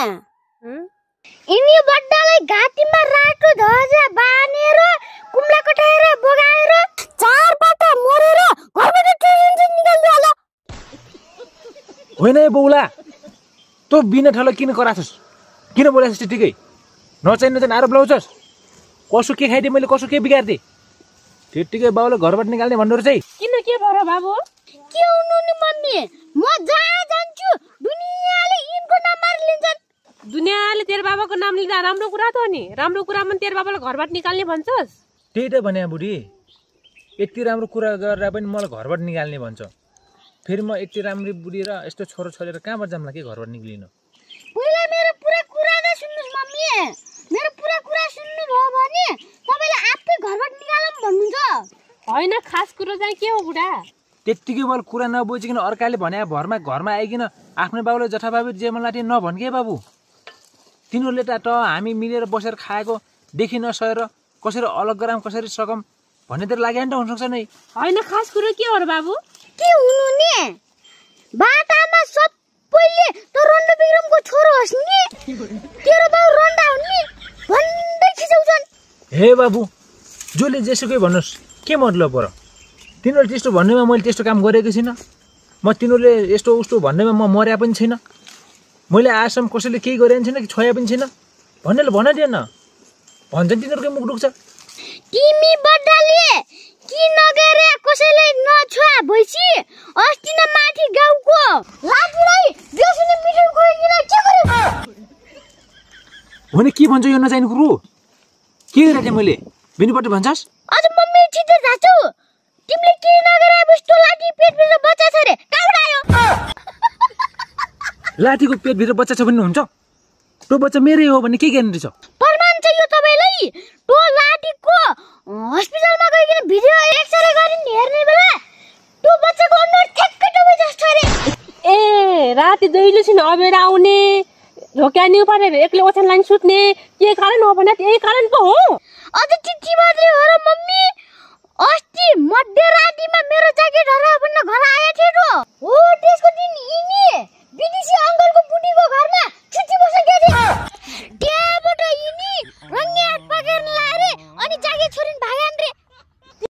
यिनी बड्डालाई घाँटीमा राटो ध्वजा बानेर कुम्ला कटाएर बगाएर चार पाटा मरेर घरबाट टेन्सन निकाल्नु होला। होइन ए बौला, तँ बिना ठलो किन कराछस्? किन बोलाछस् त्यतिकै? नचाहिने चाहिँ आरोप लाउँछस्? कसो के खाइदिएँ मैले, कसो के बिगारिदिएँ? त्यतिकै बाउले घरबाट निकाल्ने भन्नु रहेछ है। किन के भयो बाबु? के हुनु नि मम्मी, म जहाँ जान्छु दुनियाँले यिनको नाम मारिलिन्छन्। दुनियाँले तेरो बाबाको नाम लिँदा राम्रो कुरा त हो नि। राम्रो कुरामा तेरो बाबालाई घरबाट निकाल्ने भन्छस्? त्यही त भने बुढी, यति राम्रो कुरा गरेर पनि मलाई घरबाट निकाल्ने भन्छ। फेरि म यति राम्री बुढी र यस्तो छोरो छोडेर कहाँबाट जाम्ला के घरबाट निक्लिनु? पहिला मेरो पुरा कुरा त सुन्नुस् मम्मी। मेरो पुरा कुरा सुन्नु भयो भने तपाईले आफै घरबाट निकालम भन्नुहुन्छ। होइन, खास कुरो चाहिँ के हो बुढा? त्यतिकै मैले कुरा नबुझिकन अर्काले भने भरमा घरमा आइकन आफ्नो बाबुले जथाभावी जे मन लाटे नभन्के बाबु। तिनीहरूले त हामी मिलेर बसेर खाएको देखि नसकेर कसरी अलग गराम कसरी सकम भन्ने त लाग्यो नि त हुनसक्छ नै। होइन, खास कुरो के हो र बाबु? के हुनु नि, बाटामा सबैले त रन्डा बिक्रमको छोरो होस् नि, तेरो बाउ रन्डा हुन् नि भन्दै खिचाउँछन्। हे बाबु, जसले जेसुकै भन्नुहोस्, के मतलब पर? तिनीहरूले त्यस्तो भन्नेमा मैले त्यस्तो काम गरेको छैन। म तिनीहरूले यस्तो उस्तो भन्नेमा म मर्या पनि छैन। मैले आजसम्म कसैले केही गरेको छैन कि छोया पनि छैन। भन्नेले भन दिएन, भन्छन् तिनीहरूकै मुख दुख्छ। तिमी बड्डाले कि नगरे कसैले नछोया भइसी अस्ति न माथि गाउँको लाठीलाई बेसुनी मिठो गइकिन के गर्यो? होइन, के भन्छ यो नचाहिने कुरो? के गरेको थिएँ मैले? बिनीपट्टि भन्छस्? अझ मम्मी छिटो जाछु। तिमीले के नगरे बिस्तो लाठी पेटभित्र बच्चा छ रे, कहाँबाट आयो? लाठीको पेटभित्र बच्चा छ भन्ने हुन्छ? त्यो बच्चा मेरै हो भन्ने के ग्यारेन्टी छ? प्रमाण चाहियो तपाईलाई। त्यो लाठीको हस्पिटलमा गइकिन भिडियो एक्सरे गरिन हेर्ने बेला त्यो बच्चाको अनुहार ठ्याक्कै तपाईँ जस्तो रे। ए, राति दैलोसिन अबेर आउने, झोक्या न्यु पारेर एक्लै ओछ्यान लाइन सुत्ने, के कारण हो भने यही कारण पो हो। अझ चिठी मात्रै हो र मम्मी। अस्ति मध्यरातिमा मेरो ज्याकेट हरायो भन्न घर आएको थियो हो, त्यसको दिन यिनी